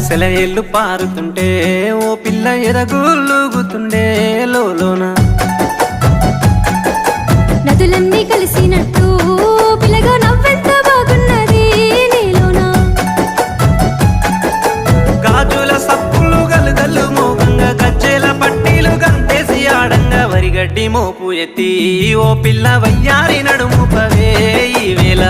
సెలయేళ్ళు పారుతుంటే ఓ పిల్ల ఎదగులుగుతుండే లోన నదులన్నీ కలిసినట్టు పిల్లగా నవ్వెంత బాగున్నది నీలోన గాజుల సప్పులు గలుగల్లు మోగంగా గజ్జెల పట్టీలు గంతేసి ఆడంగా వరిగడ్డి మోపు ఎత్తి ఓ పిల్ల వయ్యారి నడుము పవే ఈ వేళ